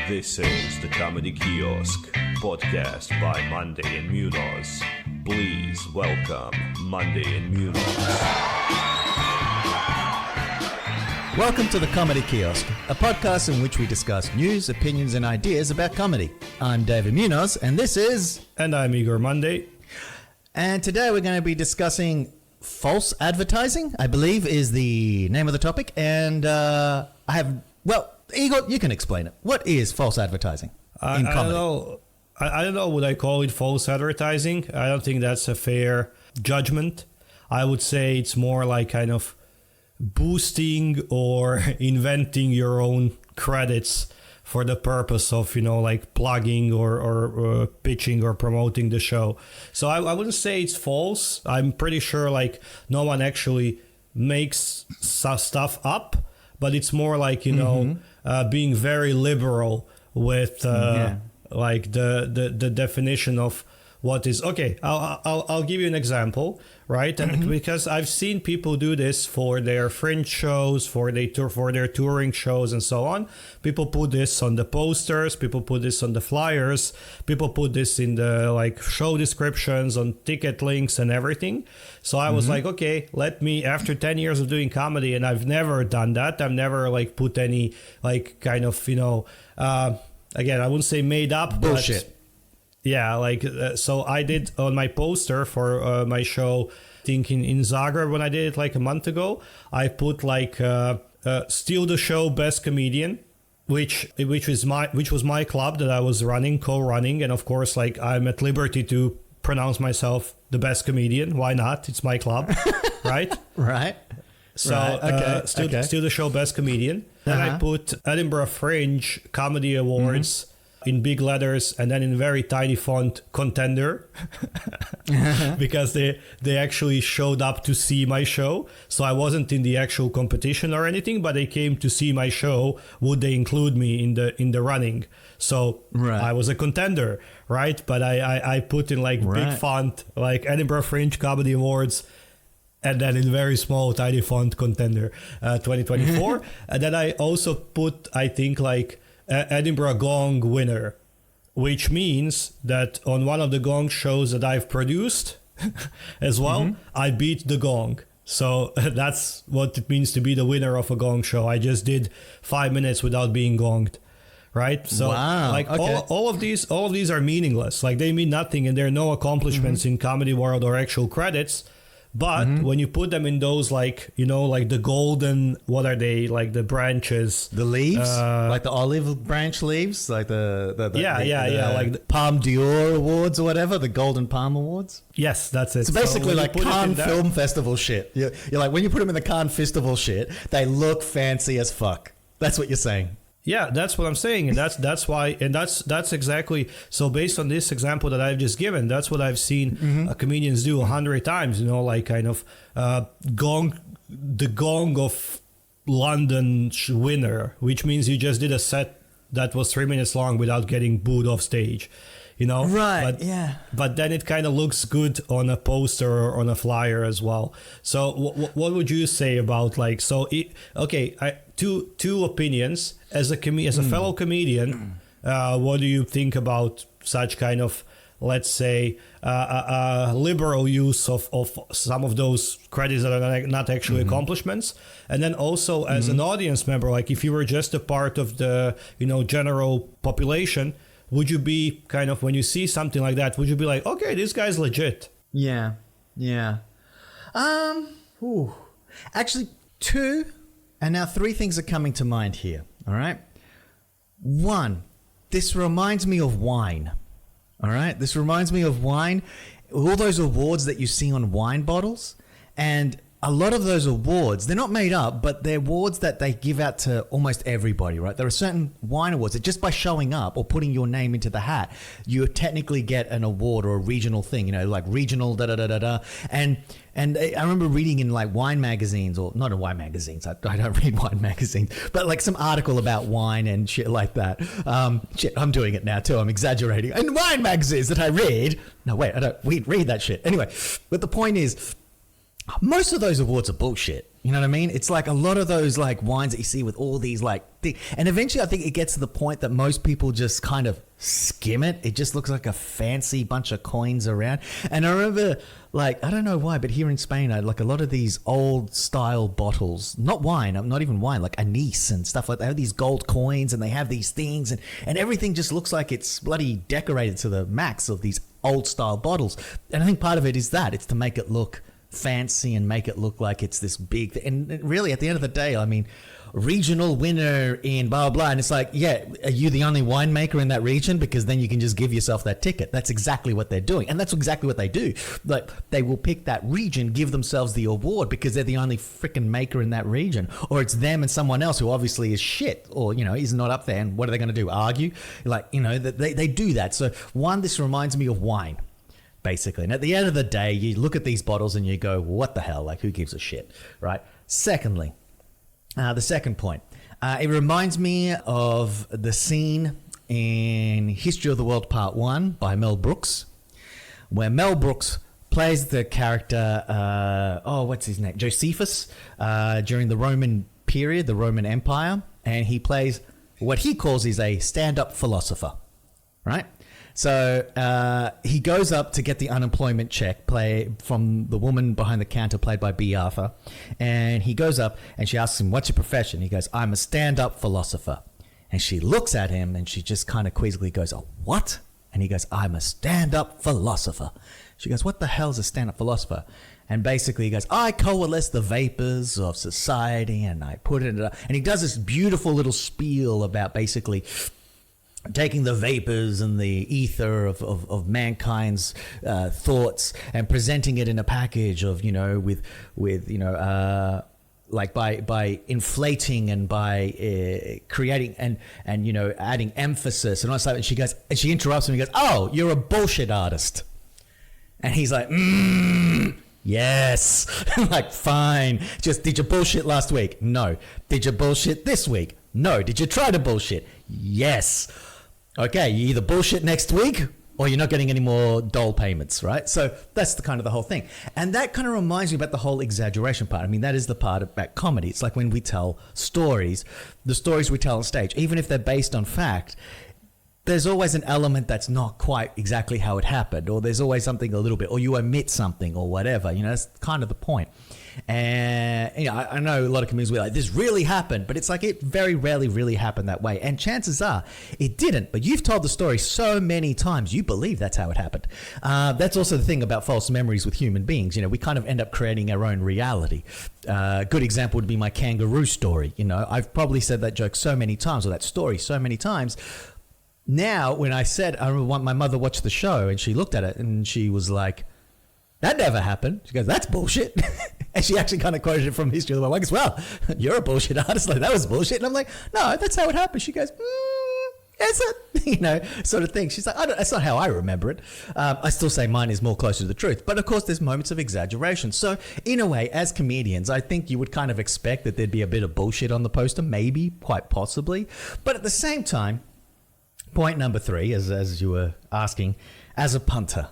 This is the Comedy Kiosk, podcast by Monday and Munoz. Please welcome Monday and Munoz. Welcome to the Comedy Kiosk, a podcast in which we discuss news, opinions, and ideas about comedy. I'm David Munoz, and this is... And I'm Igor Monday. And today we're going to be discussing false advertising, I believe is the name of the topic. And Igor, you can explain it. What is false advertising in comedy? I don't know. Would I call it false advertising? I don't think that's a fair judgment. I would say it's more like kind of boosting or inventing your own credits for the purpose of, like plugging or pitching or promoting the show. So I wouldn't say it's false. I'm pretty sure like no one actually makes stuff up, but it's more like, being very liberal with like the definition of what is okay. I'll give you an example, right? And because I've seen people do this for their fringe shows, for their touring shows, and so on. People put this on the posters. People put this on the flyers. People put this in the like show descriptions, on ticket links, and everything. So I was like, okay, let me. After 10 years of doing comedy, and I've never done that. I've never like put any like kind of again, I wouldn't say made up bullshit. But, yeah, like, so I did on my poster for my show, I think in Zagreb, when I did it like a month ago, I put like, Steal the Show Best Comedian, which was my club that I was co-running. And of course, like, I'm at liberty to pronounce myself the best comedian. Why not? It's my club, right? Right. So, right. Okay. Steal the Show Best Comedian. Then I put Edinburgh Fringe Comedy Awards in big letters, and then in very tiny font, contender, because they actually showed up to see my show. So I wasn't in the actual competition or anything, but they came to see my show. Would they include me in the running? So I was a contender, right? But I put in like big font, like Edinburgh Fringe Comedy Awards, and then in very small, tiny font, contender 2024. And then I also put, I think, like Edinburgh Gong winner, which means that on one of the Gong shows that I've produced as well, I beat the Gong. So that's what it means to be the winner of a Gong show. I just did 5 minutes without being gonged. Right. So all of these are meaningless. Like they mean nothing, and there are no accomplishments in comedy world or actual credits. But when you put them in those, like, like the golden, what are they, like the branches? The leaves? Like the olive branch leaves? Like the like the Palme d'Or Awards or whatever, the Golden Palm Awards? Yes, that's it. So basically like Cannes Film Festival shit. You're like, when you put them in the Cannes Festival shit, they look fancy as fuck. That's what you're saying. Yeah, that's what I'm saying, and that's why, and that's exactly. So based on this example that I've just given, that's what I've seen comedians do 100 times. Like kind of the Gong of London winner, which means you just did a set that was 3 minutes long without getting booed off stage. Right? But, But then it kind of looks good on a poster or on a flyer as well. So what would you say about like two opinions as a fellow comedian? What do you think about such kind of, let's say, liberal use of some of those credits that are not actually accomplishments? And then also as an audience member, like if you were just a part of the general population, would you be kind of, when you see something like that, would you be like, okay, this guy's legit? Yeah. Actually, two, and now three things are coming to mind here. All right. One, this reminds me of wine. All right. This reminds me of wine. All those awards that you see on wine bottles, and a lot of those awards, they're not made up, but they're awards that they give out to almost everybody, right? There are certain wine awards that just by showing up or putting your name into the hat, you technically get an award or a regional thing, like regional da-da-da-da-da. And I remember reading in like wine magazines, or not in wine magazines, I don't read wine magazines, but like some article about wine and shit like that. I'm doing it now too, I'm exaggerating. In wine magazines that I read, no wait, I don't read that shit. Anyway, but the point is, most of those awards are bullshit. You know what I mean? It's like a lot of those like wines that you see with all these like and eventually I think it gets to the point that most people just kind of skim it. It just looks like a fancy bunch of coins around. And I remember, like, I don't know why, but here in Spain, I had like a lot of these old style bottles, not wine, not even wine, like anise and stuff like that. They have these gold coins and they have these things and everything just looks like it's bloody decorated to the max of these old style bottles. And I think part of it is that it's to make it look fancy and make it look like it's this big and really at the end of the day, I mean, regional winner in blah blah, and it's like, yeah, are you the only winemaker in that region? Because then you can just give yourself that ticket. That's exactly what they're doing, and that's exactly what they do. Like, they will pick that region, give themselves the award because they're the only freaking maker in that region, or it's them and someone else who obviously is shit, or is not up there. And what are they going to do? Argue? Like, they do that. So one, this reminds me of wine, basically. And at the end of the day, you look at these bottles and you go, what the hell? Like, who gives a shit, right? Secondly, the second point, it reminds me of the scene in History of the World Part 1 by Mel Brooks, where Mel Brooks plays the character, what's his name? Josephus, during the Roman period, the Roman Empire, and he plays what he calls is a stand-up philosopher, right? So he goes up to get the unemployment check from the woman behind the counter played by B. Arthur. And he goes up and she asks him, what's your profession? He goes, I'm a stand-up philosopher. And she looks at him and she just kind of quizzically goes, oh, what? And he goes, I'm a stand-up philosopher. She goes, what the hell is a stand-up philosopher? And basically he goes, I coalesce the vapors of society and I put it... And he does this beautiful little spiel about basically... taking the vapors and the ether of mankind's thoughts and presenting it in a package of, like by inflating and by creating and adding emphasis and all that stuff. And she goes, and she interrupts him and goes, oh, you're a bullshit artist. And he's like, yes. I'm like, fine. Just, did you bullshit last week? No. Did you bullshit this week? No. Did you try to bullshit? Yes. Okay, you either bullshit next week or you're not getting any more dole payments, right? So that's the whole thing. And that kind of reminds me about the whole exaggeration part. I mean, that is the part about comedy. It's like when we tell stories, the stories we tell on stage, even if they're based on fact, there's always an element that's not quite exactly how it happened, or there's always something a little bit, or you omit something or whatever. That's kind of the point. And I know a lot of comedians will be like, this really happened, but it's like it very rarely really happened that way. And chances are it didn't, but you've told the story so many times, you believe that's how it happened. That's also the thing about false memories with human beings. We kind of end up creating our own reality. A good example would be my kangaroo story. I've probably said that joke so many times, or that story so many times. Now, when I said, I want my mother watched the show and she looked at it and she was like, that never happened. She goes, that's bullshit. And she actually kind of quoted it from History of the World. I goes, well, you're a bullshit artist. Like, that was bullshit. And I'm like, no, that's how it happened. She goes, is it? Sort of thing. She's like, that's not how I remember it. I still say mine is more closer to the truth. But of course, there's moments of exaggeration. So in a way, as comedians, I think you would kind of expect that there'd be a bit of bullshit on the poster, maybe, quite possibly. But at the same time, point number 3, as you were asking, as a punter.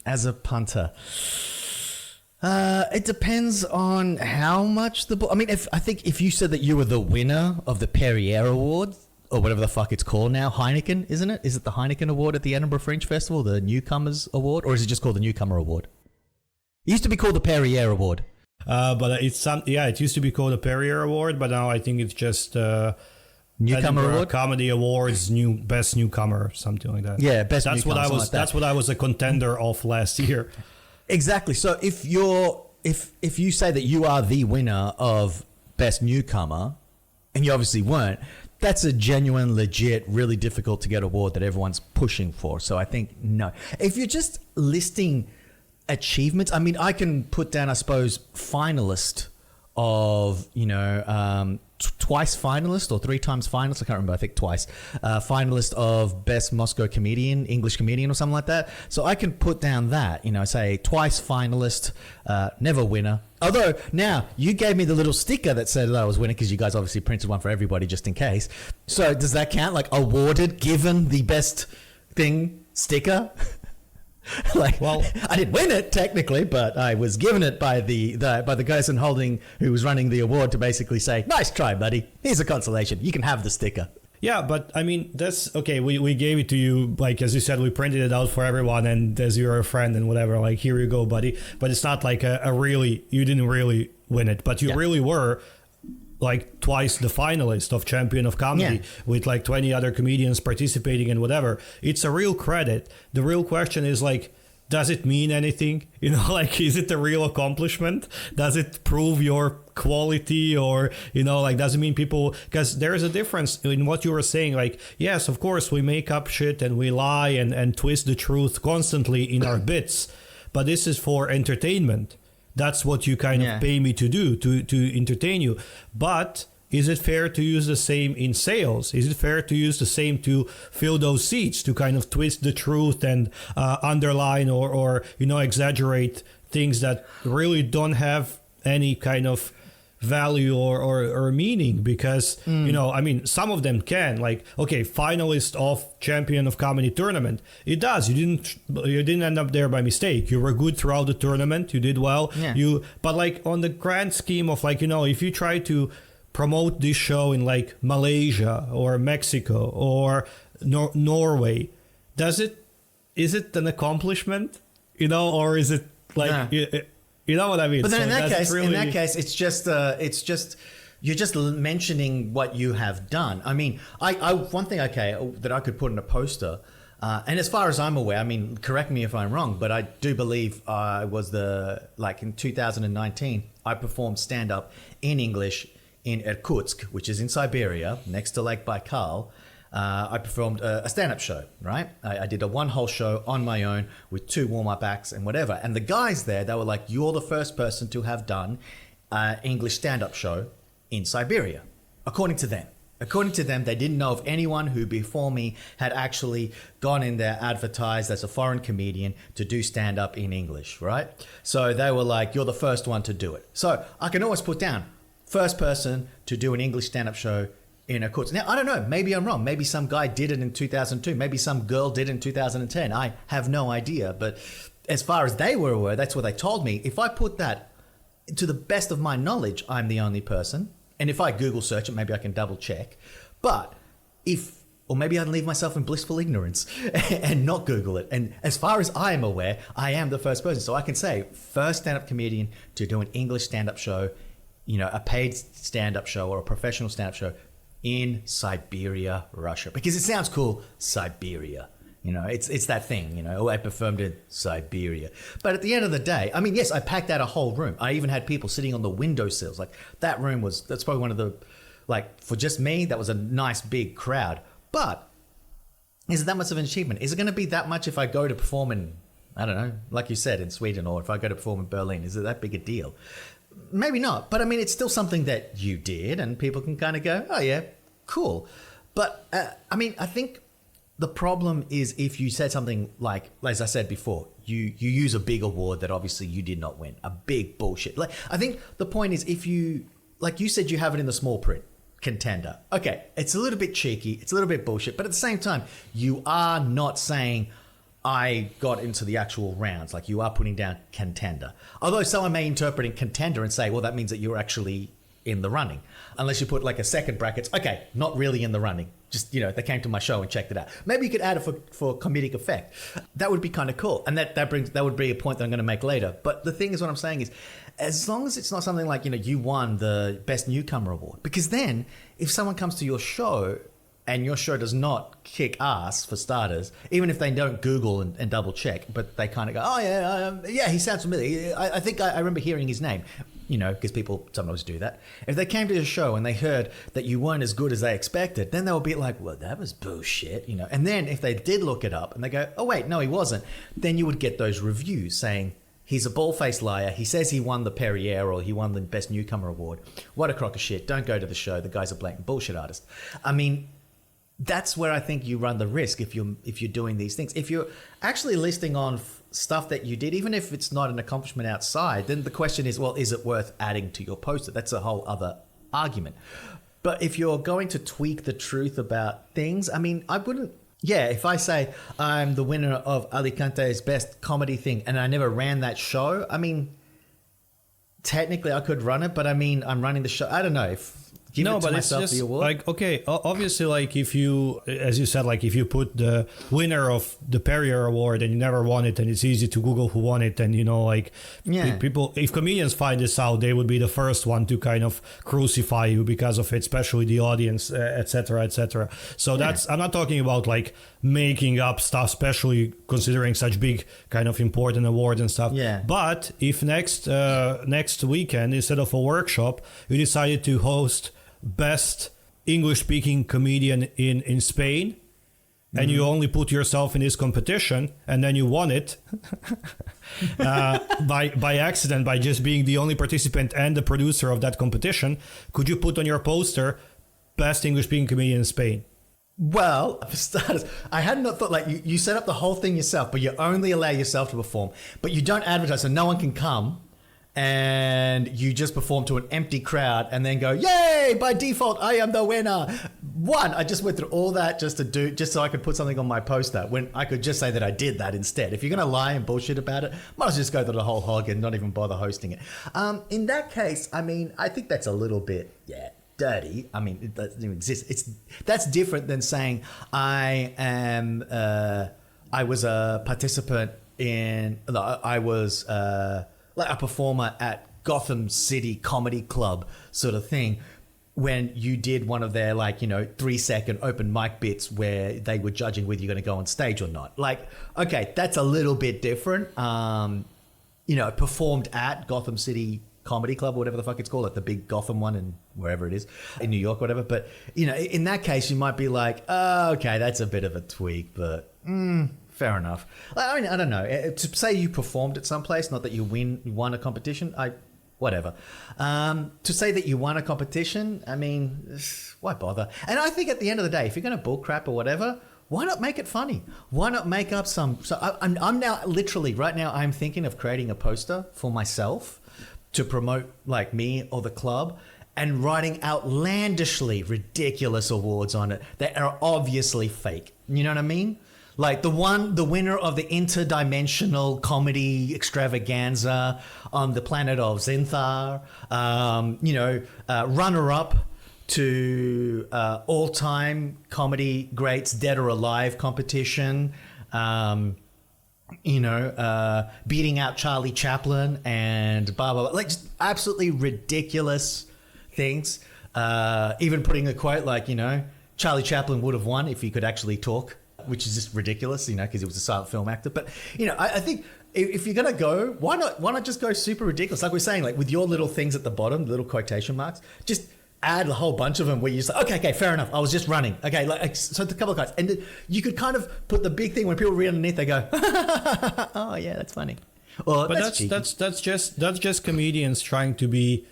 As a punter. It depends on how much I mean, I think if you said that you were the winner of the Perrier Award, or whatever the fuck it's called now, Heineken, isn't it? Is it the Heineken Award at the Edinburgh Fringe Festival, the Newcomers Award, or is it just called the Newcomer Award? It used to be called the Perrier Award. But it used to be called the Perrier Award, but now I think it's just Newcomer Edinburgh Award, Comedy Awards, best newcomer, something like that. Yeah, best. That's newcomer, what I was. like that. That's what I was a contender of last year. Exactly. So if you say that you are the winner of best newcomer, and you obviously weren't, that's a genuine, legit, really difficult to get award that everyone's pushing for. So I think no. If you're just listing achievements, I mean, I can put down, I suppose, finalist of, twice finalist or 3 times finalist. I can't remember. I think twice. Finalist of best Moscow comedian, English comedian or something like that. So I can put down that, say twice finalist, never winner. Although now you gave me the little sticker that said that I was winning because you guys obviously printed one for everybody just in case. So does that count? Like awarded, given the best thing sticker? Like, Well- I didn't win it technically, but I was given it by the person who was running the award to basically say, "Nice try, buddy. Here's a consolation. You can have the sticker." Yeah, but I mean, that's okay. We gave it to you, like, as you said, we printed it out for everyone, and as you're a friend and whatever, like, here you go, buddy. But it's not like a really, you didn't really win it, but you really were like twice the finalist of Champion of Comedy with like 20 other comedians participating and whatever. It's a real credit. The real question is like, does it mean anything? You know, like, is it a real accomplishment? Does it prove your quality? Or, you know, like, does it mean people, because there is a difference in what you were saying. Like, yes, of course, we make up shit and we lie and twist the truth constantly in our bits, but this is for entertainment. That's what you kind of pay me to do, to entertain you. But is it fair to use the same in sales? Is it fair to use the same to fill those seats, to kind of twist the truth and underline or you know, exaggerate things that really don't have any kind of value or meaning? Because you know, I mean, some of them can, like, okay, finalist of Champion of Comedy tournament, it does, you didn't end up there by mistake. You were good throughout the tournament, you did well. But like, on the grand scheme of, like, you know, if you try to promote this show in like Malaysia or Mexico or Norway, is it an accomplishment, you know, or is it like you know what I mean? But then So in that case, it's just you're just mentioning what you have done. I mean, I one thing that I could put in a poster, and as far as I'm aware, I mean, correct me if I'm wrong, but I do believe I was in 2019, I performed stand up in English in Irkutsk, which is in Siberia, next to Lake Baikal. I performed a stand-up show, right? I did a one-whole show on my own with 2 warm-up acts and whatever. And the guys there, they were like, "You're the first person to have done an English stand-up show in Siberia," according to them. According to them, they didn't know of anyone who before me had actually gone in there, advertised as a foreign comedian to do stand-up in English, right? So they were like, "You're the first one to do it." So I can always put down, first person to do an English stand-up show in Irkutsk. Now, I don't know. Maybe I'm wrong. Maybe some guy did it in 2002. Maybe some girl did it in 2010. I have no idea. But as far as they were aware, that's what they told me. If I put that, to the best of my knowledge, I'm the only person. And if I Google search it, maybe I can double check. But or maybe I'd leave myself in blissful ignorance and not Google it. And as far as I am aware, I am the first person. So I can say, first stand-up comedian to do an English stand-up show, you know, a paid stand-up show or a professional stand-up show in Siberia, Russia, because it sounds cool. Siberia, you know, it's that thing, you know. Oh, I performed in Siberia. But at the end of the day, I mean, yes, I packed out a whole room. I even had people sitting on the windowsills. Like, that's probably one of the, like, for just me, that was a nice big crowd. But is it that much of an achievement? Is it going to be that much if I go to perform in, I don't know, like you said, in Sweden, or if I go to perform in Berlin? Is it that big a deal? Maybe not, but I mean, it's still something that you did, and people can kind of go, "Oh yeah, cool." But I mean, I think the problem is if you said something like, as I said before, you use a big award that obviously you did not win, a big bullshit. Like, I think the point is, if you, like you said, you have it in the small print, contender. Okay, it's a little bit cheeky, it's a little bit bullshit, but at the same time, you are not saying, "I got into the actual rounds." Like, you are putting down contender. Although someone may interpret in contender and say, well, that means that you're actually in the running. Unless you put like a second brackets, okay, not really in the running. Just, you know, they came to my show and checked it out. Maybe you could add it for comedic effect. That would be kind of cool. And that would be a point that I'm going to make later. But the thing is, what I'm saying is, as long as it's not something like, you know, you won the Best Newcomer Award. Because then if someone comes to your show and your show does not kick ass, for starters, even if they don't Google and double check, but they kind of go, "Oh yeah, he sounds familiar. I think I remember hearing his name," you know, because people sometimes do that. If they came to your show and they heard that you weren't as good as they expected, then they'll be like, "Well, that was bullshit," you know. And then if they did look it up and they go, "Oh wait, no, he wasn't," then you would get those reviews saying, "He's a bald-faced liar. He says he won the Perrier or he won the Best Newcomer Award. What a crock of shit. Don't go to the show. The guy's a blatant bullshit artist." I mean, that's where I think you run the risk if you're doing these things. If you're actually listing on stuff that you did, even if it's not an accomplishment outside, then the question is, well, is it worth adding to your poster? That's a whole other argument. But if you're going to tweak the truth about things, I mean, I wouldn't Yeah, if I say I'm the winner of Alicante's best comedy thing and I never ran that show, I mean, technically I could run it, but I mean, I'm running the show. I don't know. Give it to myself the award. Like, okay, obviously, like if you, as you said, like if you put the winner of the Perrier Award and you never won it, and it's easy to Google who won it, and you know, like people, if comedians find this out, they would be the first one to kind of crucify you because of it, especially the audience, etc., etc. So that's, I'm not talking about like making up stuff, especially considering such big kind of important awards and stuff. Yeah. But if next weekend, instead of a workshop, you decided to host best English-speaking comedian in Spain, and you only put yourself in this competition, and then you won it by accident, by just being the only participant and the producer of that competition, could you put on your poster best English-speaking comedian in Spain? Well, for starters, I had not thought, like, you set up the whole thing yourself, but you only allow yourself to perform, but you don't advertise, so no one can come. And you just perform to an empty crowd and then go, yay, by default, I am the winner. I just went through all that just so I could put something on my poster when I could just say that I did that instead. If you're going to lie and bullshit about it, might as well just go through the whole hog and not even bother hosting it. In that case, I mean, I think that's a little bit, dirty. I mean, it doesn't even exist. That's different than saying I was a participant I was like a performer at Gotham City Comedy Club sort of thing, when you did one of their 3-second open mic bits where they were judging whether you're going to go on stage or not. Like, okay, that's a little bit different. Performed at Gotham City Comedy Club or whatever the fuck it's called, like the big Gotham one and wherever it is in New York or whatever. But, in that case, you might be like, oh, okay, that's a bit of a tweak, but fair enough. I mean, I don't know. To say you performed at some place, not that you won a competition, whatever. To say that you won a competition, I mean, why bother? And I think at the end of the day, if you're going to bull crap or whatever, why not make it funny? Why not make up some? So I'm now literally right now I'm thinking of creating a poster for myself to promote like me or the club, and writing outlandishly ridiculous awards on it that are obviously fake. You know what I mean? Like the winner of the interdimensional comedy extravaganza on the planet of Zinthar, runner-up to all-time comedy greats dead or alive competition, beating out Charlie Chaplin and blah, blah, blah. Like just absolutely ridiculous things. Even putting a quote like, Charlie Chaplin would have won if he could actually talk, which is just ridiculous, because he was a silent film actor. But, I think if you're going to go, why not just go super ridiculous? Like we're saying, like with your little things at the bottom, the little quotation marks, just add a whole bunch of them where you say, okay, fair enough. I was just running. Okay, so a couple of guys. And you could kind of put the big thing when people read underneath, they go, oh yeah, that's funny. Or, but that's just comedians trying to be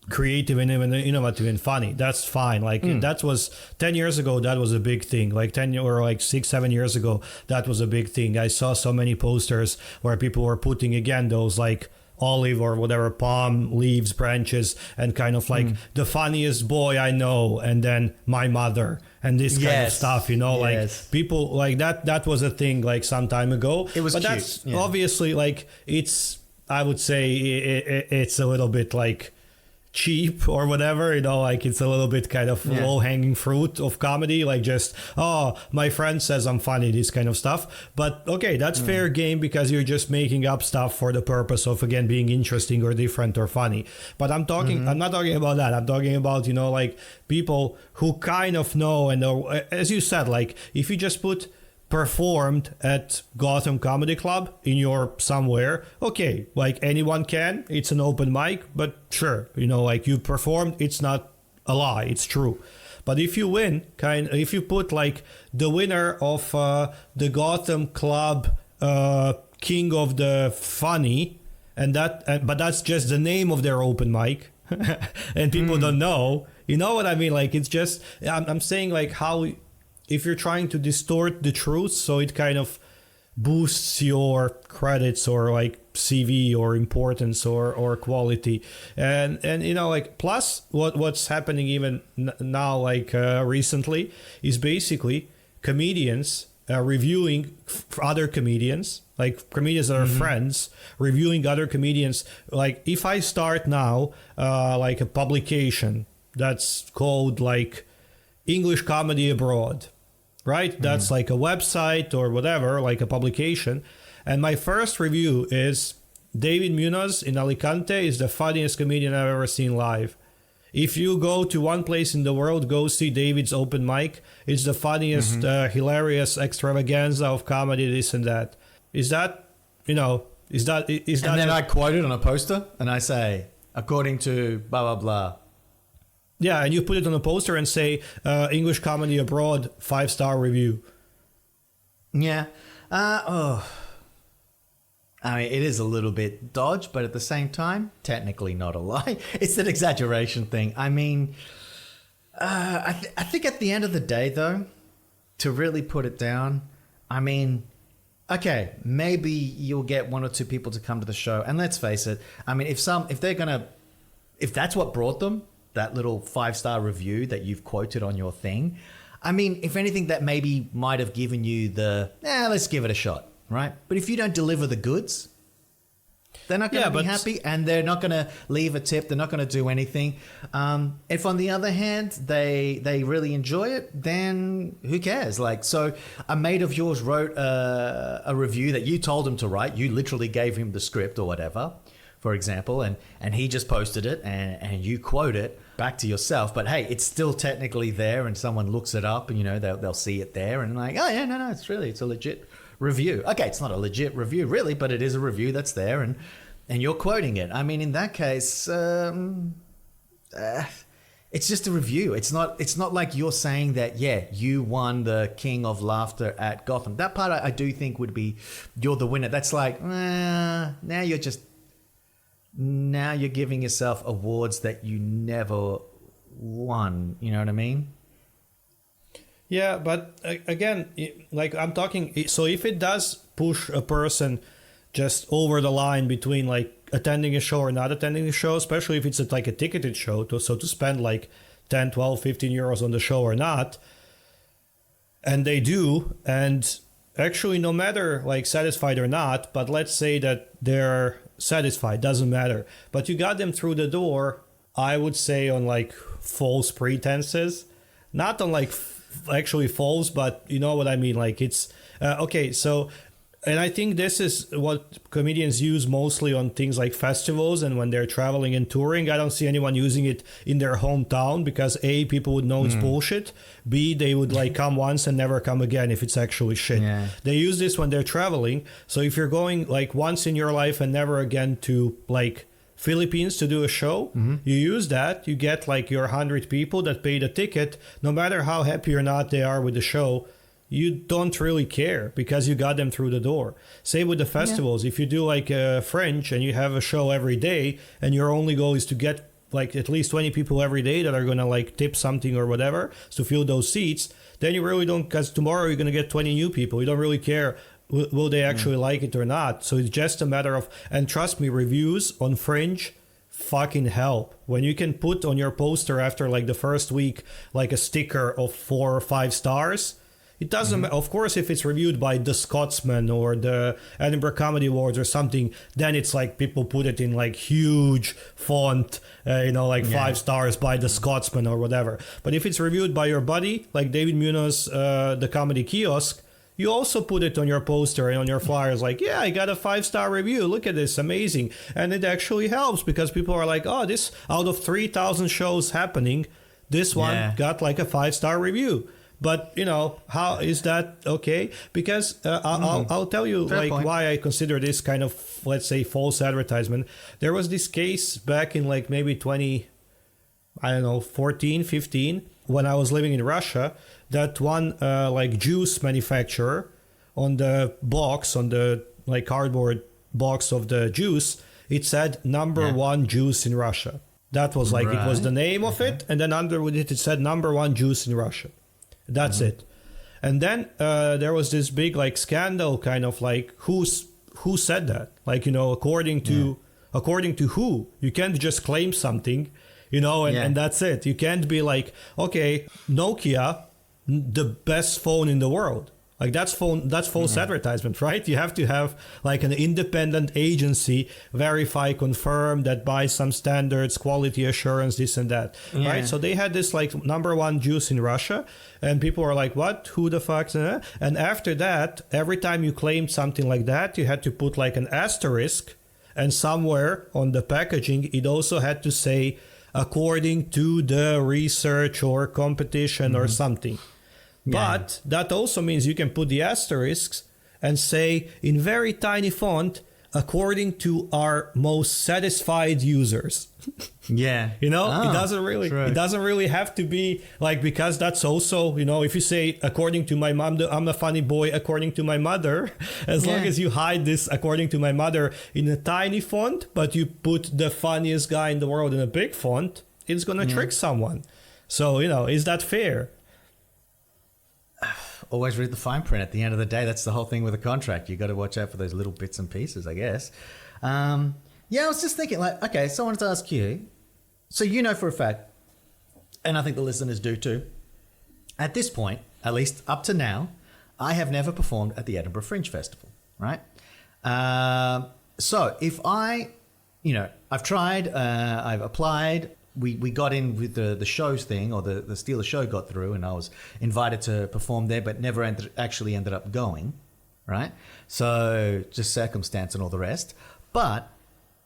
creative and innovative and funny. That's fine. Like that was 10 years ago, that was a big thing. Like 10 or like 6-7 years ago, that was a big thing. I saw so many posters where people were putting again those like olive or whatever palm leaves, branches, and kind of like the funniest boy I know, and then my mother and this kind of stuff, like people like that was a thing like some time ago. It was, but cute. That's obviously like I would say it's a little bit like cheap or whatever, like it's a little bit kind of low-hanging fruit of comedy, like just, oh, my friend says I'm funny, this kind of stuff. But okay, that's fair game because you're just making up stuff for the purpose of, again, being interesting or different or funny. But I'm not talking about that. I'm talking about, like people who kind of know, and as you said, like if you just put performed at Gotham Comedy Club in your somewhere, okay, like anyone can, it's an open mic, but sure, like you performed, it's not a lie, it's true. But if you win, if you put like the winner of the Gotham Club King of the Funny, but that's just the name of their open mic, and people don't know, you know what I mean? Like it's just, I'm saying like how, if you're trying to distort the truth so it kind of boosts your credits or like CV or importance or quality, and like plus what's happening even now like recently is basically comedians reviewing other comedians, like comedians that are friends, reviewing other comedians. Like if I start now, like a publication that's called like English Comedy Abroad, right? That's like a website or whatever, like a publication. And my first review is David Munoz in Alicante is the funniest comedian I've ever seen live. If you go to one place in the world, go see David's open mic. It's the funniest, hilarious extravaganza of comedy, this and that. Is that, is that... And then I quote it on a poster and I say, according to blah, blah, blah. Yeah, and you put it on a poster and say, English Comedy Abroad, 5-star review. Yeah. I mean, it is a little bit dodge, but at the same time, technically not a lie. It's an exaggeration thing. I mean, I think at the end of the day, though, to really put it down, I mean, okay, maybe you'll get 1 or 2 people to come to the show. And let's face it, I mean, if that's what brought them, that little 5-star review that you've quoted on your thing, I mean, if anything, that maybe might have given you let's give it a shot. Right? But if you don't deliver the goods, they're not going to be happy and they're not going to leave a tip. They're not going to do anything. If on the other hand, they really enjoy it, then who cares? Like, so a mate of yours wrote a review that you told him to write. You literally gave him the script or whatever, for example, and he just posted it and you quote it back to yourself. But hey, it's still technically there and someone looks it up and, they'll see it there and like, oh yeah, no, it's a legit review. Okay, it's not a legit review really, but it is a review that's there and you're quoting it. I mean, in that case, it's just a review. It's not like you're saying that, yeah, you won the King of Laughter at Gotham. That part I do think would be you're the winner. That's like, now you're giving yourself awards that you never won. You know what I mean? Yeah, but again, like I'm talking, so if it does push a person just over the line between like attending a show or not attending a show, especially if it's like a ticketed show, so to spend like 10, 12, 15 euros on the show or not, and they do, and actually no matter like satisfied or not, but let's say that they're satisfied, doesn't matter, but you got them through the door, I would say on like false pretenses, not on like actually false, but you know what I mean, like it's okay. So, and I think this is what comedians use mostly on things like festivals and when they're traveling and touring. I don't see anyone using it in their hometown because A, people would know it's bullshit, B, they would like come once and never come again if it's actually shit. They use this when they're traveling. So if you're going like once in your life and never again to like Philippines to do a show, you use that, you get like your 100 people that paid a ticket, no matter how happy or not they are with the show, you don't really care because you got them through the door. Same with the festivals. If you do like Fringe and you have a show every day and your only goal is to get like at least 20 people every day that are going to like tip something or whatever to fill those seats, then you really don't, because tomorrow you're going to get 20 new people. You don't really care. Will they actually like it or not? So it's just a matter of, and trust me, reviews on Fringe fucking help. When you can put on your poster after like the first week, like a sticker of 4 or 5 stars, it doesn't, of course, if it's reviewed by The Scotsman or the Edinburgh Comedy Awards or something, then it's like people put it in like huge font, 5 stars by The Scotsman or whatever. But if it's reviewed by your buddy, like David Munoz, the Comedy Kiosk, you also put it on your poster and on your flyers like, yeah, I got a 5-star review. Look at this, amazing. And it actually helps because people are like, oh, this out of 3,000 shows happening, this one got like a 5-star review. But, how is that okay? Because I'll tell you why I consider this kind of, let's say, false advertisement. There was this case back in like maybe 14, 15, when I was living in Russia, that one like juice manufacturer on the box, on the like cardboard box of the juice, it said number 1 juice in Russia. That was like, it was the name of it. And then under it said number 1 juice in Russia. That's it. And then there was this big like scandal kind of like who said that? Like, according to who? You can't just claim something, and that's it. You can't be like, okay, Nokia, the best phone in the world. Like that's false advertisement, right? You have to have like an independent agency verify, confirm that by some standards, quality assurance, this and that, right? So they had this like number one juice in Russia, and people were like, "What? Who the fuck?" And after that, every time you claimed something like that, you had to put like an asterisk, and somewhere on the packaging, it also had to say, "According to the research or competition or something." But that also means you can put the asterisks and say in very tiny font, according to our most satisfied users. Yeah. It doesn't really have to be like, because that's also, if you say according to my mom, I'm a funny boy according to my mother, as long as you hide this according to my mother in a tiny font, but you put the funniest guy in the world in a big font, it's going to trick someone. So, is that fair? Always read the fine print. At the end of the day, that's the whole thing with a contract. You got to watch out for those little bits and pieces, I guess. I was just thinking, like, okay, so I wanted to ask you. So for a fact, and I think the listeners do too, at this point, at least up to now, I have never performed at the Edinburgh Fringe Festival, right? So if I've tried, I've applied. We got in with the shows thing, or the Steelers show got through, and I was invited to perform there, but never actually ended up going, right? So just circumstance and all the rest. But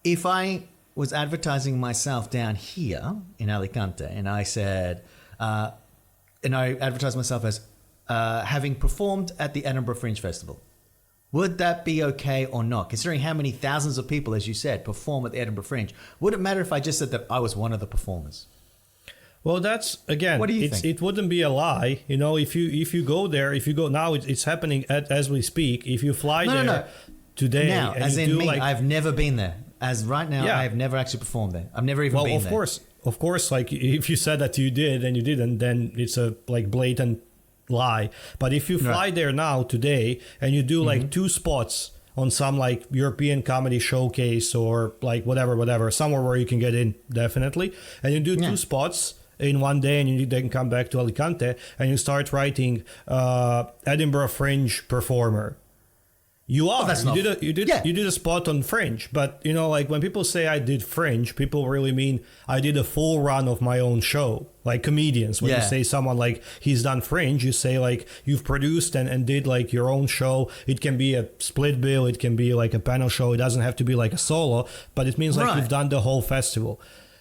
if I was advertising myself down here in Alicante, and I said, and I advertised myself as having performed at the Edinburgh Fringe Festival, would that be okay or not? Considering how many thousands of people, as you said, perform at the Edinburgh Fringe, would it matter if I just said that I was one of the performers? Well, that's, again, what do you think? It wouldn't be a lie. If you go there, now, it's happening as we speak. If you fly today, now, and as you in do me, like, I've never been there. As right now, I have never actually performed there. I've never even been there. Of course, like if you said that you did and you didn't, then it's a like blatant lie. But if you fly there now today and you do like 2 spots on some like European comedy showcase or like whatever, somewhere where you can get in, definitely, and you do 2 spots in one day, and you then come back to Alicante and you start writing Edinburgh Fringe performer. You are. You did a spot on Fringe, but like when people say I did Fringe, people really mean I did a full run of my own show. Like comedians, when you say someone like he's done Fringe, you say like you've produced and did like your own show. It can be a split bill, it can be like a panel show. It doesn't have to be like a solo, but it means like you've done the whole festival,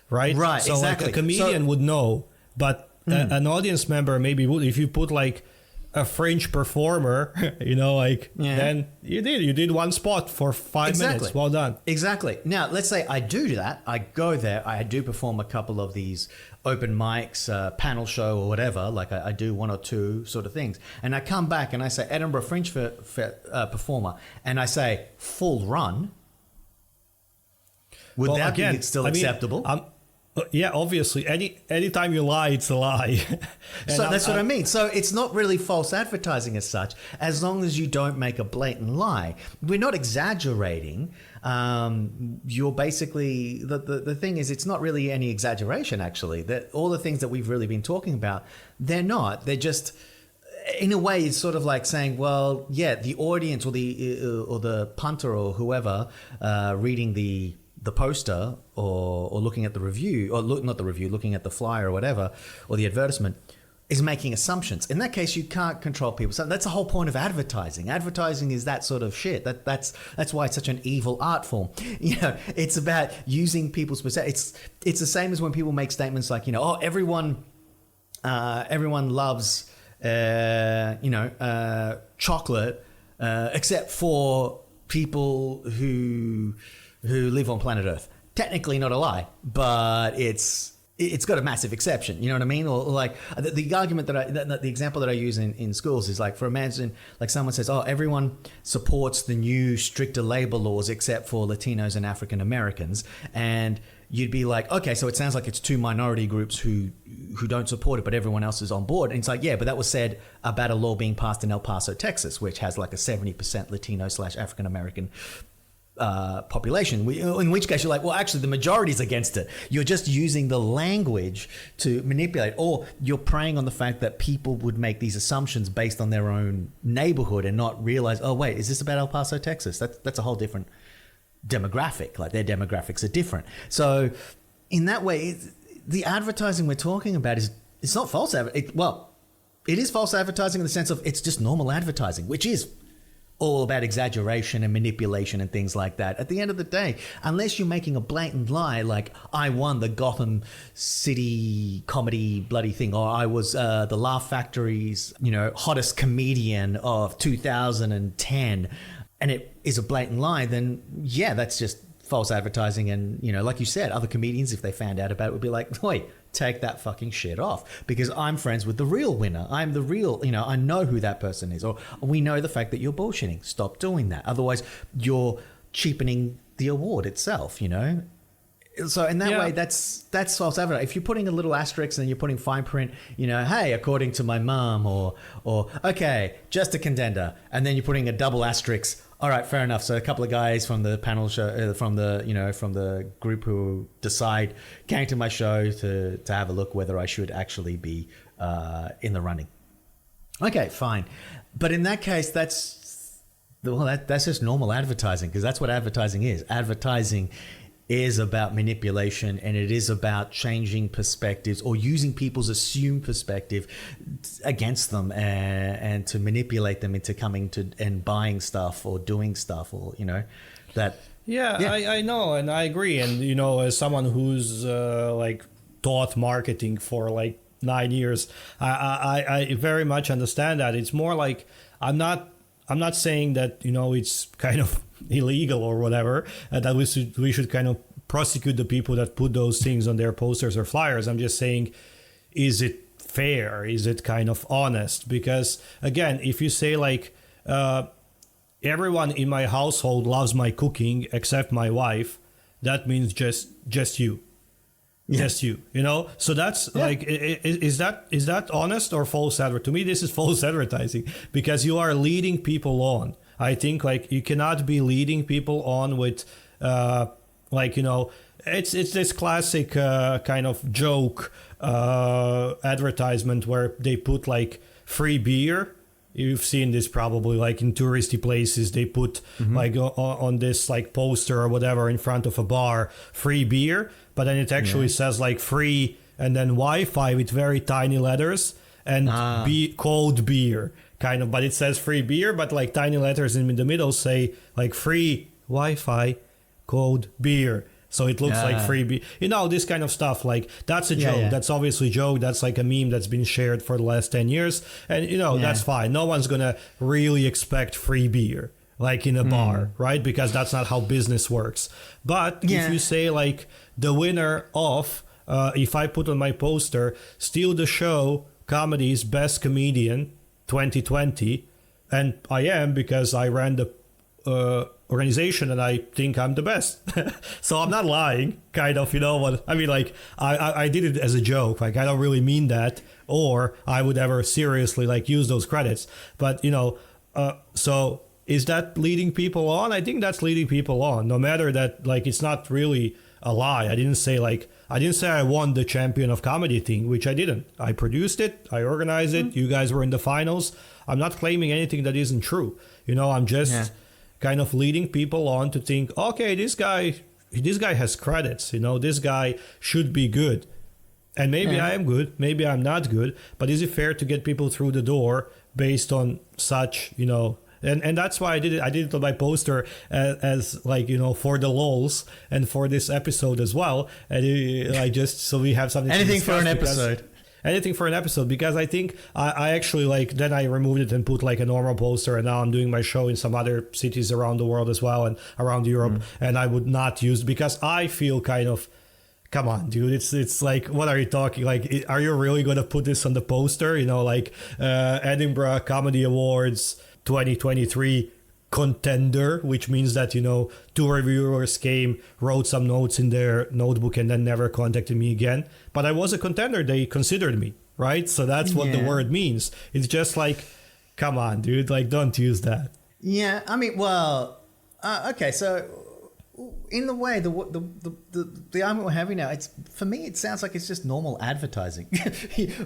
right? Right. So exactly. like a comedian would know, but an audience member maybe would, if you put like a Fringe performer, then you did 1 spot for 5 minutes. Well done. Exactly. Now, let's say I do that. I go there. I do perform a couple of these open mics, panel show or whatever. Like I do 1 or 2 sort of things. And I come back and I say Edinburgh Fringe performer, and I say full run. Would that be still acceptable? Yeah, obviously. Anytime you lie, it's a lie. So that's what I mean. So it's not really false advertising as such, as long as you don't make a blatant lie. We're not exaggerating. You're basically the thing is, it's not really any exaggeration. Actually, that all the things that we've really been talking about, they're not. They're just, in a way, it's sort of like saying, well, yeah, the audience or the punter or whoever reading the poster or looking at the review, or looking at the flyer or whatever, or the advertisement, is making assumptions. In that case, you can't control people. So that's the whole point of advertising. Advertising is that sort of shit. That's why it's such an evil art form. It's about using people's perception. It's the same as when people make statements like, everyone loves chocolate except for people who live on planet Earth. Technically not a lie, but it's got a massive exception. You know what I mean? Or like the argument the example that I use in schools is like, for imagine like someone says, oh, everyone supports the new stricter labor laws except for Latinos and African Americans, and you'd be like, okay, so it sounds like it's 2 minority groups who don't support it, but everyone else is on board. And it's like, yeah, but that was said about a law being passed in El Paso, Texas, which has like a 70% Latino / African American population, in which case you're like, well, actually the majority's against it. You're just using the language to manipulate, or you're preying on the fact that people would make these assumptions based on their own neighborhood and not realize, oh wait, is this about El Paso, Texas? That's a whole different demographic. Like their demographics are different. So in that way, the advertising we're talking about it's not false advertising. Well, it is false advertising in the sense of it's just normal advertising, which is all about exaggeration and manipulation and things like that. At the end of the day, unless you're making a blatant lie like I won the Gotham City comedy bloody thing, or I was the Laugh Factory's, hottest comedian of 2010, and it is a blatant lie, then yeah, that's just false advertising. And, like you said, other comedians, if they found out about it, would be like, wait, take that fucking shit off, because I'm friends with the real winner. I'm the real, I know who that person is, or we know the fact that you're bullshitting. Stop doing that. Otherwise, you're cheapening the award itself, So in that way, that's false advertising. If you're putting a little asterisk and you're putting fine print, hey, according to my mom, or okay, just a contender, and then you're putting a double asterisk. All right, fair enough. So a couple of guys from the panel show, from the group who decide came to my show to have a look whether I should actually be in the running. Okay, fine. But in that case, that's just normal advertising, because that's what advertising is. Advertising is about manipulation, and it is about changing perspectives or using people's assumed perspective against them and to manipulate them into coming to and buying stuff or doing stuff, or that. Yeah. I know, and I agree. And as someone who's taught marketing for 9 years, I very much understand that. It's more like I'm not saying that it's kind of illegal or whatever, that we should kind of prosecute the people that put those things on their posters or flyers. I'm just saying, is it fair? Is it kind of honest? Because again, if you say everyone in my household loves my cooking except my wife, that means just you. Yeah. Just you, so that's is that honest or false advertising? To me, this is false advertising, because you are leading people on. I think you cannot be leading people on with it's this classic kind of joke advertisement where they put free beer. You've seen this probably in touristy places. They put on this poster or whatever in front of a bar, free beer, but then it actually says free and then Wi-Fi with very tiny letters and cold beer kind of, but it says free beer, but tiny letters in the middle say free Wi-Fi, cold beer. So it looks like free beer. This kind of stuff, that's a joke. Yeah. That's obviously a joke. That's a meme that's been shared for the last 10 years. And, that's fine. No one's going to really expect free beer, in a bar, right? Because that's not how business works. But if you say, the winner of, if I put on my poster, Steal the Show, Comedy's Best Comedian 2020, and I am, because I ran the organization and I think I'm the best. So I'm not lying, kind of, what I mean, I did it as a joke, I don't really mean that, or I would ever seriously use those credits. But so is that leading people on? I think that's leading people on, no matter that it's not really a lie. I didn't say I won the Champion of Comedy thing, which I didn't. I produced it, I organized it, you guys were in the finals. I'm not claiming anything that isn't true. I'm just kind of leading people on to think, okay, this guy has credits, this guy should be good. And maybe I am good, maybe I'm not good, but is it fair to get people through the door based on such, and that's why I did it. I did it on my poster as for the lols and for this episode as well. And just so we have something. Anything for an episode. Anything for an episode, because I think I actually then I removed it and put a normal poster, and now I'm doing my show in some other cities around the world as well and around Europe, and I would not use, because I feel kind of, come on, dude, it's what are you talking, are you really going to put this on the poster, Edinburgh Comedy Awards 2023 contender, which means that 2 reviewers came, wrote some notes in their notebook, and then never contacted me again. But I was a contender, they considered me, right? So that's what the word means. It's just come on, dude, don't use that. I mean, well, okay, so in the way the argument we're having now, it's for me it sounds like it's just normal advertising.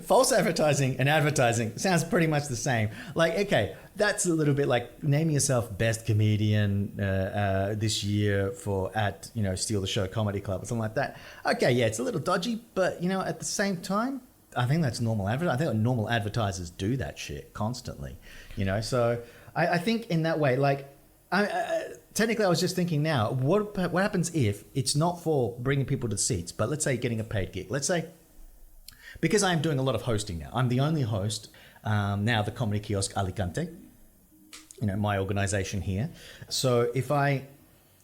False advertising and advertising sounds pretty much the same. Like, okay, that's a little bit like name yourself best comedian this year for at Steal the Show Comedy Club or something like that. Okay, yeah, it's a little dodgy, but at the same time, I think that's normal advertising. I think normal advertisers do that shit constantly. So I think in that way, like. Technically, I was just thinking now, what happens if it's not for bringing people to seats, but let's say getting a paid gig. Let's say, because I am doing a lot of hosting now, I'm the only host now, the Comedy Kiosk Alicante, my organization here. So if I'm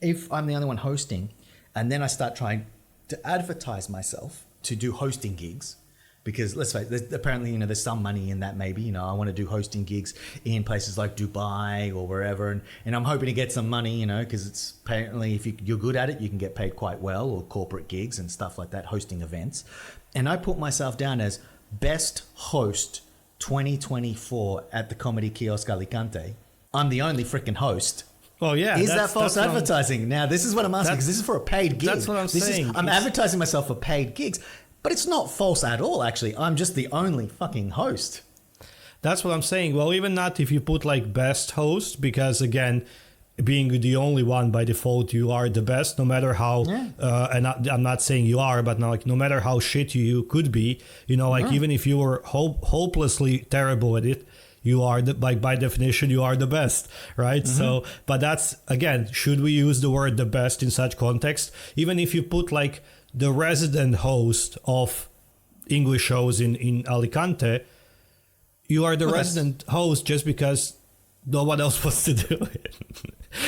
the only one hosting, and then I start trying to advertise myself to do hosting gigs, because let's face it, apparently, there's some money in that maybe. I want to do hosting gigs in places like Dubai or wherever. And I'm hoping to get some money, because it's apparently if you're good at it, you can get paid quite well, or corporate gigs and stuff like that, hosting events. And I put myself down as best host 2024 at the Comedy Kiosk Alicante. I'm the only freaking host. Oh, yeah. Is that false advertising? Now, this is what I'm asking, because this is for a paid gig. That's what I'm saying. I'm advertising myself for paid gigs. But it's not false at all, actually. I'm just the only fucking host. That's what I'm saying. Well, even not if you put like best host, because again, being the only one by default, you are the best, no matter how, and I'm not saying you are, but no matter how shitty you could be, even if you were hopelessly terrible at it, you are by definition, you are the best, right? Mm-hmm. So, but that's, again, should we use the word the best in such context? Even if you put like the resident host of English shows in Alicante, you are the resident host just because no one else wants to do it.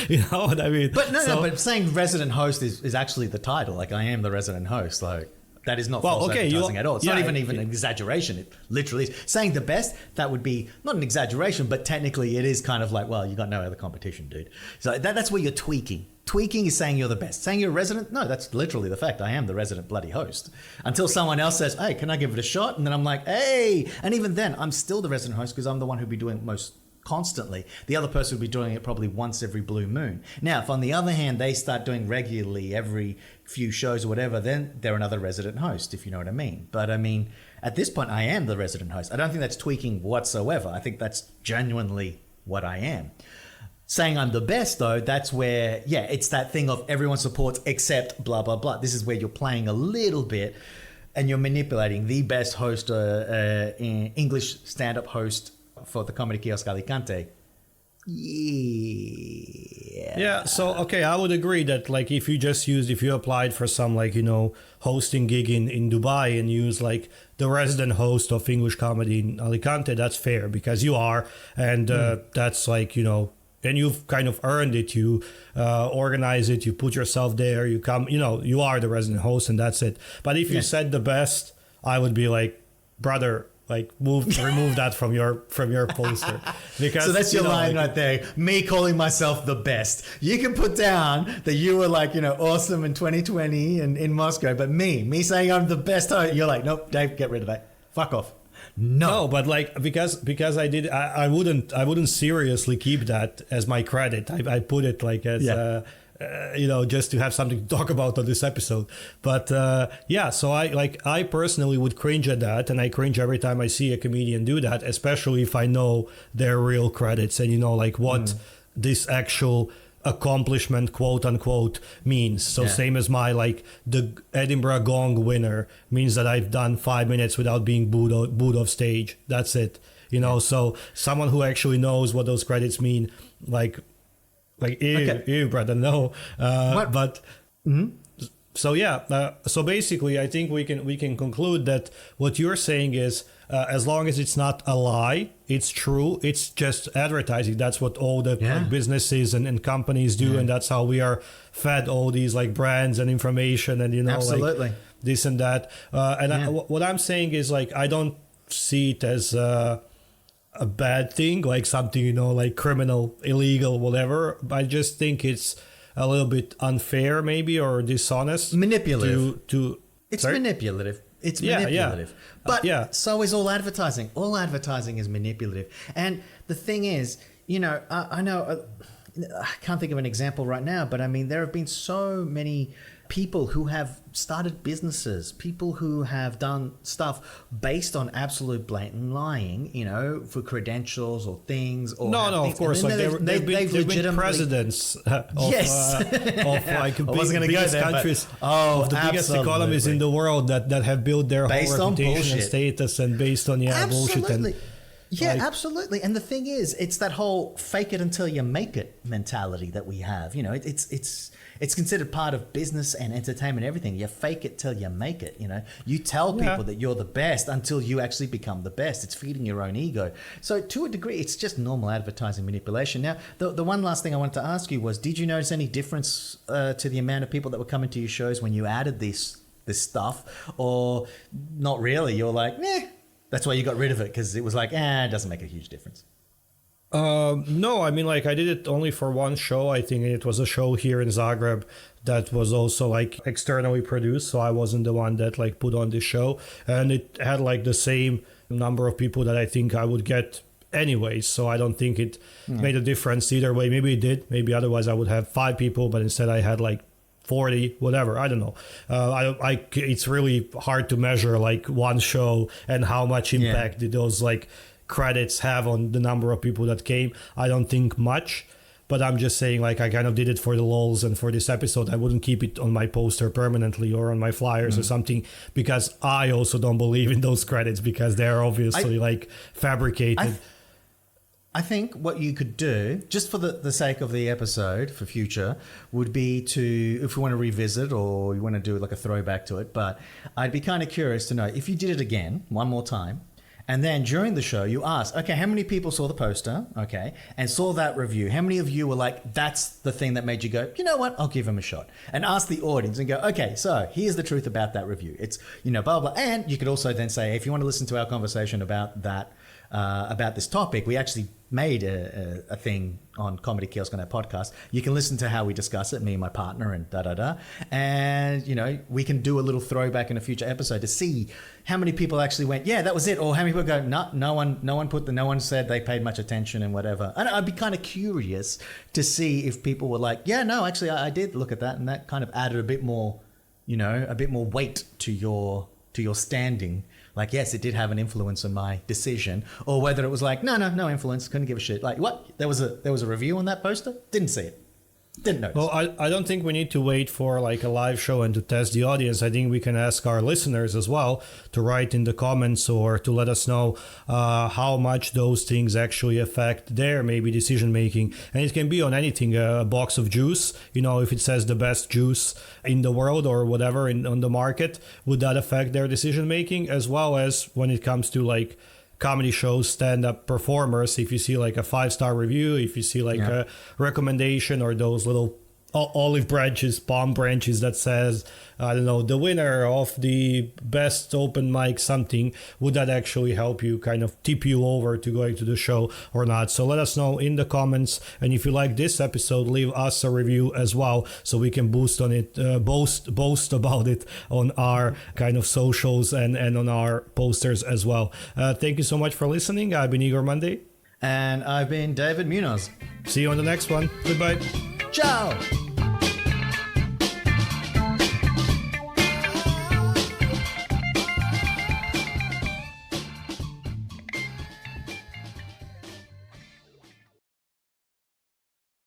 You know what I mean? But but saying resident host is actually the title. Like, I am the resident host. Like, that is not false advertising at all. It's not even an exaggeration. It literally is. Saying the best, that would be not an exaggeration, but technically it is kind of like, well, you got no other competition, dude. So that's where you're tweaking. Tweaking is saying you're the best. Saying you're a resident, no, that's literally the fact. I am the resident bloody host. Until someone else says, hey, can I give it a shot? And then I'm like, hey. And even then, I'm still the resident host because I'm the one who'd be doing it most constantly. The other person would be doing it probably once every blue moon. Now, if on the other hand, they start doing regularly every few shows or whatever, then they're another resident host, if you know what I mean. But I mean, at this point, I am the resident host. I don't think that's tweaking whatsoever. I think that's genuinely what I am. Saying I'm the best, though, that's where, it's that thing of everyone supports except blah, blah, blah. This is where you're playing a little bit and you're manipulating the best host, English stand-up host for the Comedy Kiosk Alicante. Yeah. So, okay, I would agree that, like, if you applied for some, like, hosting gig in Dubai and use, like, the resident host of English comedy in Alicante, that's fair because you are. And that's, like, and you've kind of earned it. You organize it. You put yourself there. You come. You are the resident host, and that's it. But if you said the best, I would be like, brother, like remove that from your poster. Because so that's your line right there. Me calling myself the best. You can put down that you were like awesome in 2020 and in Moscow, but me saying I'm the best host, you're like, nope, Dave, get rid of that. Fuck off. No, but like because I wouldn't seriously keep that as my credit. I put it like as just to have something to talk about on this episode. But so I personally would cringe at that, and I cringe every time I see a comedian do that, especially if I know their real credits and what this actual accomplishment quote unquote means. So same as my the Edinburgh Gong winner means that I've done 5 minutes without being booed off stage. That's it. So someone who actually knows what those credits mean, ew, brother, no. But so basically I think we can conclude that what you're saying is as long as it's not a lie, it's true, it's just advertising. That's what all the businesses and companies do, and that's how we are fed all these brands and information and absolutely this and that. What I'm saying is I don't see it as a bad thing, like something criminal, illegal, whatever. I just think it's a little bit unfair, maybe, or dishonest, manipulative. It's manipulative. It's manipulative. But so is all advertising. All advertising is manipulative. And the thing is, I know I can't think of an example right now, but I mean, there have been so many people who have started businesses, people who have done stuff based on absolute blatant lying, you know, for credentials or things. Or no, of course, like they've been presidents of, yes. Of like biggest countries, of the biggest economies in the world that have built their whole reputation and status and based on bullshit. And, yeah, absolutely. And the thing is, it's that whole fake it until you make it mentality that we have. You know, it's considered part of business and entertainment, everything. You fake it till you make it, you know. You tell people that you're the best until you actually become the best. It's feeding your own ego. So to a degree, it's just normal advertising manipulation. Now, the one last thing I wanted to ask you was, did you notice any difference to the amount of people that were coming to your shows when you added this stuff? Or not really? You're like, nah. That's why you got rid of it, because it was like, it doesn't make a huge difference. No, I mean, like, I did it only for one show. I think it was a show here in Zagreb that was also like externally produced. So I wasn't the one that like put on the show, and it had like the same number of people that I think I would get anyways. So I don't think it made a difference either way. Maybe it did. Maybe otherwise I would have 5 people, but instead I had like 40, whatever. I don't know. It's really hard to measure like one show and how much impact did those like credits have on the number of people that came. I don't think much, but I'm just saying, like, I kind of did it for the lols, and for this episode I wouldn't keep it on my poster permanently or on my flyers or something, because I also don't believe in those credits, because they're obviously like fabricated. I think what you could do, just for the sake of the episode for future, would be to, if we want to revisit or you want to do like a throwback to it, but I'd be kind of curious to know if you did it again, one more time, and then during the show you ask, okay, how many people saw the poster, okay, and saw that review? How many of you were like, that's the thing that made you go, you know what, I'll give him a shot? And ask the audience and go, okay, so here's the truth about that review. It's, you know, blah, blah. And you could also then say, if you want to listen to our conversation about that, about this topic, we actually made a thing on Comedy Kiosk on our podcast. You can listen to how we discuss it, me and my partner, and and you know, we can do a little throwback in a future episode to see how many people actually went, yeah, that was it, or how many people go, no one said they paid much attention and whatever. And I'd be kind of curious to see if people were like, yeah, no, actually I did look at that, and that kind of added a bit more, you know, a bit more weight to your standing. Like, yes, it did have an influence on my decision, or whether it was like, no influence, couldn't give a shit. Like, what? There was a review on that poster? Didn't see it. Didn't notice. Well, I don't think we need to wait for like a live show and to test the audience. I think we can ask our listeners as well to write in the comments or to let us know how much those things actually affect their maybe decision making. And it can be on anything, a box of juice, you know, if it says the best juice in the world or whatever on the market, would that affect their decision making? As well as when it comes to like comedy shows, stand-up performers, if you see like a 5-star review, if you see like a recommendation or those little olive branches, palm branches that says, I don't know, the winner of the best open mic something, would that actually help you, kind of tip you over to going to the show or not? So let us know in the comments, and if you like this episode, leave us a review as well, so we can boost on it, boast about it on our kind of socials and on our posters as well. Thank you so much for listening. I've been Igor Monday. And I've been David Munoz. See you on the next one. Goodbye. Ciao.